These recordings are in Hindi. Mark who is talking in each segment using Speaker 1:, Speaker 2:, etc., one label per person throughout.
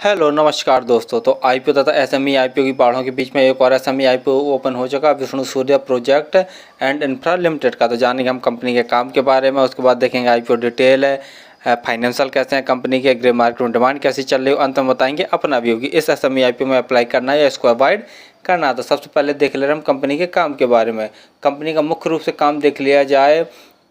Speaker 1: हेलो नमस्कार दोस्तों। तो आईपीओ तथा एसएमई आईपीओ की पहाड़ों के बीच में एक और एसएमई आईपीओ ओपन हो चुका Vishnu Surya project and infra limited का। तो जानेंगे हम कंपनी के काम के बारे में, उसके बाद देखेंगे आईपीओ डिटेल है, फाइनेंशियल कैसे हैं कंपनी के, ग्रे मार्केट में डिमांड कैसी चल रही है, अंत में बताएंगे अपना व्यू कि इस एसएमई आईपीओ में अप्लाई करना है या इसको अवॉइड करना है। तो सबसे पहले देख ले रहे हम कंपनी के काम के बारे में। कंपनी का मुख्य रूप से काम देख लिया जाए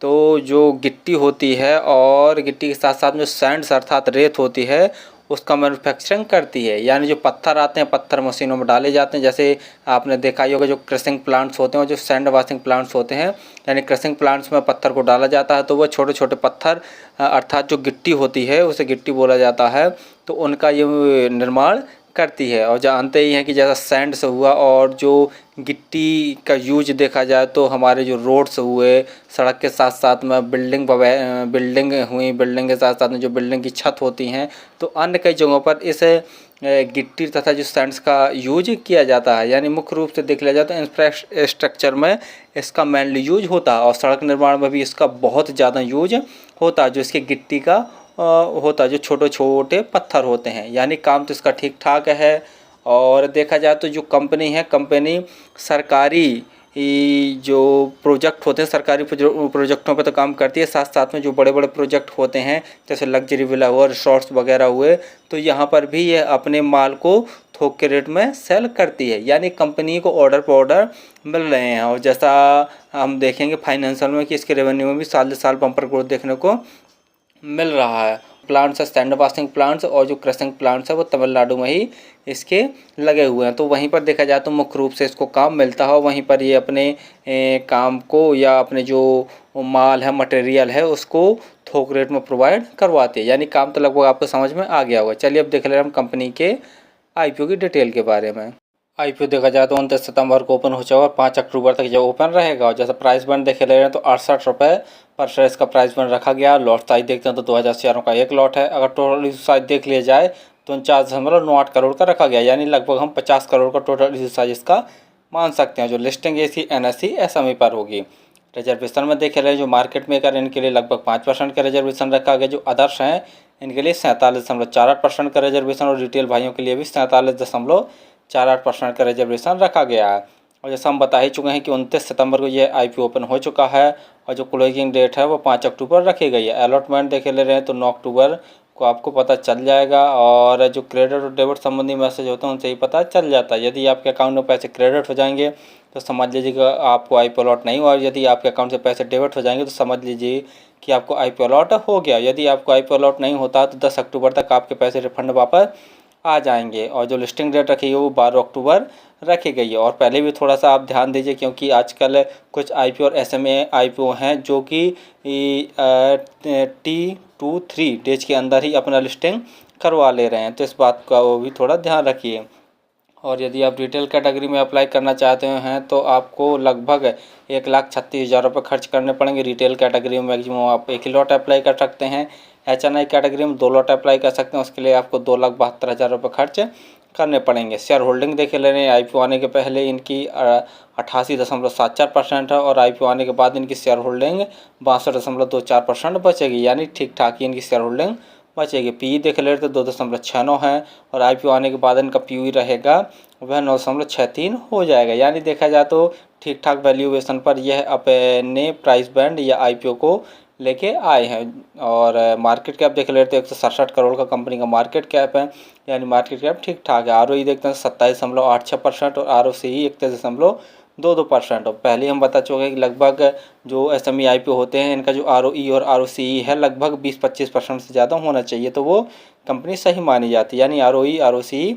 Speaker 1: तो जो गिट्टी होती है और गिट्टी के साथ साथ जो सैंड्स अर्थात रेत होती है उसका मैन्युफैक्चरिंग करती है। यानी जो पत्थर आते हैं, पत्थर मशीनों में डाले जाते हैं। जैसे आपने देखा ही होगा जो क्रशिंग प्लांट्स होते हैं और जो सैंड वाशिंग प्लांट्स होते हैं, यानी क्रशिंग प्लांट्स में पत्थर को डाला जाता है तो वह छोटे छोटे पत्थर अर्थात जो गिट्टी होती है उसे गिट्टी बोला जाता है, तो उनका ये निर्माण करती है। और जानते ही हैं कि जैसा सैंड से हुआ और जो गिट्टी का यूज देखा जाए तो हमारे जो रोड्स हुए, सड़क के साथ साथ में बिल्डिंग हुई, बिल्डिंग के साथ साथ में जो बिल्डिंग की छत होती हैं, तो अन्य कई जगहों पर इस गिट्टी तथा जो सैंड्स का यूज किया जाता है। यानी मुख्य रूप से देख लिया जाए तो इंफ्रास्ट्रक्चर में इसका मेनली यूज होता है और सड़क निर्माण में भी इसका बहुत ज़्यादा यूज होता है। जो इसकी गिट्टी का होता है, जो छोटे छोटे पत्थर होते हैं, यानी काम तो इसका ठीक ठाक है। और देखा जाए तो जो कंपनी है, कंपनी सरकारी जो प्रोजेक्ट होते हैं, सरकारी प्रोजेक्टों पे तो काम करती है, साथ साथ में जो बड़े बड़े प्रोजेक्ट होते हैं जैसे लग्जरी विला हुआ, रिसोर्ट्स वगैरह हुए, तो यहाँ पर भी ये अपने माल को थोक के रेट में सेल करती है। यानी कंपनी को ऑर्डर पर ऑर्डर मिल रहे हैं। और जैसा हम देखेंगे फाइनेंशियल में कि इसके रेवेन्यू में भी साल साल बम्पर ग्रोथ देखने को मिल रहा है। प्लांट्स है स्टैंड वाशिंग प्लांट्स और जो क्रशिंग प्लांट्स है वो तमिलनाडु में ही इसके लगे हुए हैं। तो वहीं पर देखा जाए तो मुख्य रूप से इसको काम मिलता है, वहीं पर ये अपने काम को या अपने जो माल है, मटेरियल है, उसको थोक रेट में प्रोवाइड करवाते हैं। यानी काम तो लगभग आपको समझ में आ गया होगा। चलिए अब देख ले रहे हम कंपनी के आईपीओ की डिटेल के बारे में। आईपीओ देखा जाए तो 29 सितंबर को ओपन हो चुका और 5 अक्टूबर तक जो ओपन रहेगा। और जैसा प्राइस बैंड देखे ले रहे हैं तो 68 रुपये पर शेयर इसका प्राइस बैंड रखा गया। लॉट साइज देखते हैं तो 2000 शेयरों का एक लॉट है। अगर टोटल इशू साइज देख लिया जाए तो 49.98 करोड़ का रखा गया, यानी लगभग हम 50 करोड़ का टोटल इशू साइज इसका मान सकते हैं। जो लिस्टिंग एसी एनएससी एसएमई पर होगी। रिजर्वेशन में देखे रहे जो मार्केट मेकर इनके लिए लगभग 5% का रिजर्वेशन रखा गया। जो अदर्स हैं इनके लिए 47.48% का रिजर्वेशन और रिटेल भाइयों के लिए भी 47.48% का रिजर्वेशन रखा गया है। और जैसा हम बता ही चुके हैं कि 29 सितंबर को ये आईपीओ ओपन हो चुका है और जो क्लोजिंग डेट है वो 5 अक्टूबर रखी गई है। अलॉटमेंट देखे ले रहे हैं तो 9 अक्टूबर को आपको पता चल जाएगा। और जो क्रेडिट और डेबिट संबंधी मैसेज होते हैं उनसे ही पता चल जाता है। यदि आपके अकाउंट में पैसे क्रेडिट हो जाएंगे तो समझ लीजिए कि आपको आईपीओ अलॉट नहीं हुआ, और यदि आपके अकाउंट से पैसे डेबिट हो जाएंगे तो समझ लीजिए कि आपको आईपीओ अलॉट हो गया। यदि आपको आईपीओ अलॉट नहीं होता तो 10 अक्टूबर तक आपके पैसे रिफंड वापस आ जाएंगे। और जो लिस्टिंग डेट रखी है वो 12 अक्टूबर रखी गई है। और पहले भी थोड़ा सा आप ध्यान दीजिए क्योंकि आजकल कुछ आईपीओ और एसएमए आईपीओ हैं जो कि T2-3 डेज के अंदर ही अपना लिस्टिंग करवा ले रहे हैं, तो इस बात का वो भी थोड़ा ध्यान रखिए। और यदि आप रिटेल कैटेगरी में अप्लाई करना चाहते हैं तो आपको लगभग 1,36,000 रुपये खर्च करने पड़ेंगे। रिटेल कैटेगरी में मैक्सिमम आप एक ही लॉट अप्लाई कर सकते हैं। एचएनआई कैटेगरी में 2 लॉट अप्लाई कर सकते हैं, उसके लिए आपको 2,72,000 रुपये खर्च करने पड़ेंगे। शेयर होल्डिंग देखे ले रहे हैं, आईपीओ आने के पहले इनकी 88.74% है और आईपीओ आने के बाद इनकी शेयर होल्डिंग 62.24% बचेगी, यानी ठीक ठाक ही इनकी शेयर होल्डिंग बचेगी। पी देख ले रहे तो 2.69 है और आईपीओ आने के बाद इनका पी रहेगा वह 9.63 हो जाएगा। यानी देखा जाए तो ठीक ठाक वैल्यूएशन पर यह अपने प्राइस बैंड या आईपीओ को लेके आए हैं। और मार्केट कैप देख लेते हैं 167 करोड़ का कंपनी का मार्केट कैप है, यानी मार्केट कैप ठीक ठाक है। आरओई देखते हैं 27.86% और आरओसीई 31.22%। और पहले हम बता चुके हैं कि लगभग जो एसएमई आईपीओ होते हैं इनका जो आरओई और आरओसीई है लगभग 20-25% से ज़्यादा होना चाहिए, तो वो कंपनी सही मानी जाती है, यानी आरओई आरओसीई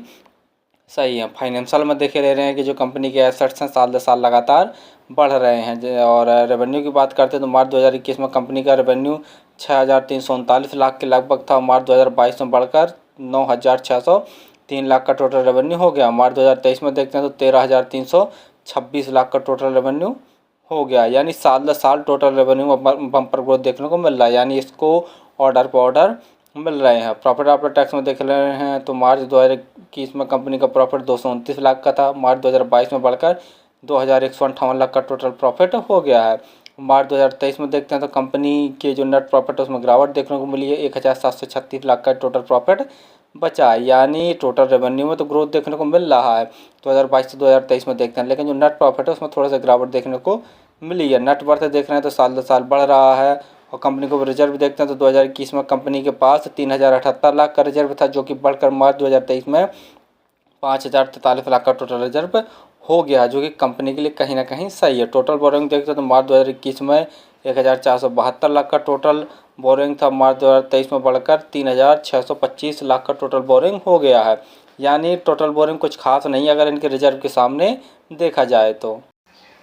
Speaker 1: सही है। फाइनेंशियल में देखे ले रहे हैं कि जो कंपनी के एसेट्स हैं साल दर साल लगातार बढ़ रहे हैं। और रेवेन्यू की बात करते हैं तो मार्च 2021 में कंपनी का रेवेन्यू 6,339 लाख के लगभग था। मार्च 2022 में बढ़कर 9,603 लाख का टोटल रेवेन्यू हो गया। मार्च 2023 में देखते हैं तो 13,326 लाख का टोटल रेवेन्यू हो गया, यानी साल दर साल टोटल रेवेन्यू में बम्पर ग्रोथ देखने को मिल रहा है, यानी इसको ऑर्डर पर ऑर्डर मिल रहे हैं। प्रॉफिट आफ्टर टैक्स में देख रहे हैं तो मार्च 2021 में कंपनी का प्रॉफिट 229 लाख का था। मार्च 2022 में बढ़कर 2,158 लाख का टोटल प्रॉफिट हो गया है। मार्च 2023 में देखते हैं तो कंपनी के जो नेट प्रॉफिट है उसमें गिरावट देखने को मिली है, 1,736 लाख का टोटल प्रॉफिट बचा है, यानी टोटल रेवेन्यू में तो ग्रोथ देखने को मिल रहा है 2022 से 2023 में देखते हैं, लेकिन जो नेट प्रॉफिट है उसमें थोड़ा सा गिरावट देखने को मिली है। नेट वर्थ देख रहे हैं तो साल दर साल बढ़ रहा है। और कंपनी को रिजर्व देखते हैं तो 2021 में कंपनी के पास 3078 लाख का रिजर्व था, जो कि बढ़कर मार्च 2023 में 5043 लाख का टोटल रिजर्व हो गया, जो कि कंपनी के लिए कहीं ना कहीं सही है। टोटल बोरोइंग देखते हैं तो मार्च 2021 में 1472 लाख का टोटल बोरोइंग था, मार्च 2023 में बढ़कर 3625 लाख का टोटल बोरोइंग हो गया है। यानी टोटल बोरोइंग कुछ खास नहीं है अगर इनके रिजर्व के सामने देखा जाए तो।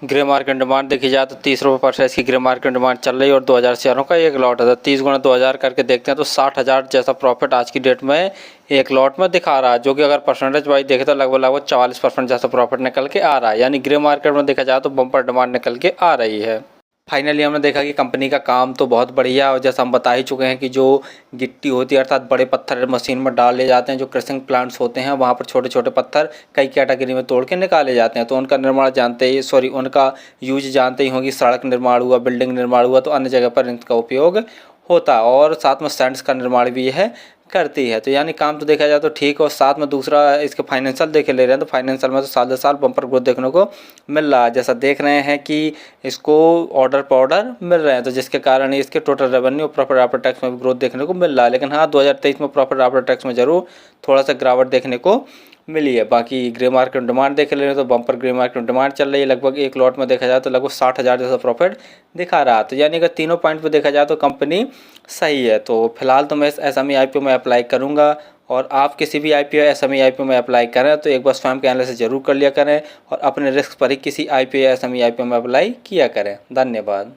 Speaker 1: ग्रे मार्केट डिमांड देखी जाए तो 30 रुपये पर शेयर की ग्रे मार्केट डिमांड चल रही है और 2000 शेयरों का एक लॉट है। 30 गुना 2000 करके देखते हैं तो 60,000 जैसा प्रॉफिट आज की डेट में एक लॉट में दिखा रहा है, जो कि अगर परसेंटेज वाइज देखें तो लगभग 44% जैसा प्रॉफिट निकल के आ रहा है। यानी ग्रे मार्केट में देखा जाए तो बम्पर डिमांड निकल के आ रही है। फाइनली हमने देखा कि कंपनी का काम तो बहुत बढ़िया है और जैसा हम बता ही चुके हैं कि जो गिट्टी होती है अर्थात बड़े पत्थर मशीन में डाल ले जाते हैं, जो क्रशिंग प्लांट्स होते हैं वहाँ पर छोटे छोटे पत्थर कई कैटेगरी में तोड़ के निकाले जाते हैं। तो उनका निर्माण जानते ही उनका यूज जानते ही होंगी, सड़क निर्माण हुआ, बिल्डिंग निर्माण हुआ, तो अन्य जगह पर इनका उपयोग होता है और साथ में सैंड्स का निर्माण भी है करती है। तो यानी काम तो देखा जाए तो ठीक है। और साथ में दूसरा इसके फाइनेंशियल देखे ले रहे हैं तो फाइनेंशियल में तो साल दर साल बम्पर ग्रोथ देखने को मिल रहा है। जैसा देख रहे हैं कि इसको ऑर्डर पर ऑर्डर मिल रहे हैं, तो जिसके कारण इसके total revenue profit after tax में भी ग्रोथ देखने को मिल रहा है। लेकिन हाँ, 2023 में प्रॉफिट आफ्टर टैक्स में जरूर थोड़ा सा गिरावट देखने को मिली है। बाकी ग्रे मार्केट डिमांड देख ले रहे तो बम्पर ग्रे मार्केट डिमांड चल रही है, लगभग एक लॉट में देखा जाए तो लगभग 60,000 जैसा प्रॉफिट दिखा रहा है। तो यानी अगर तीनों पॉइंट पे देखा जाए तो कंपनी सही है। तो फिलहाल तो मैं इस एसएमई आईपीओ में अप्लाई करूंगा और आप किसी भी आईपीओ एसएमई आईपीओ में अप्लाई करें तो एक बार स्वयं के एनालिसिस जरूर कर लिया करें और अपने रिस्क पर ही किसी आईपीओ या एसएमई आईपीओ में अप्लाई किया करें। धन्यवाद।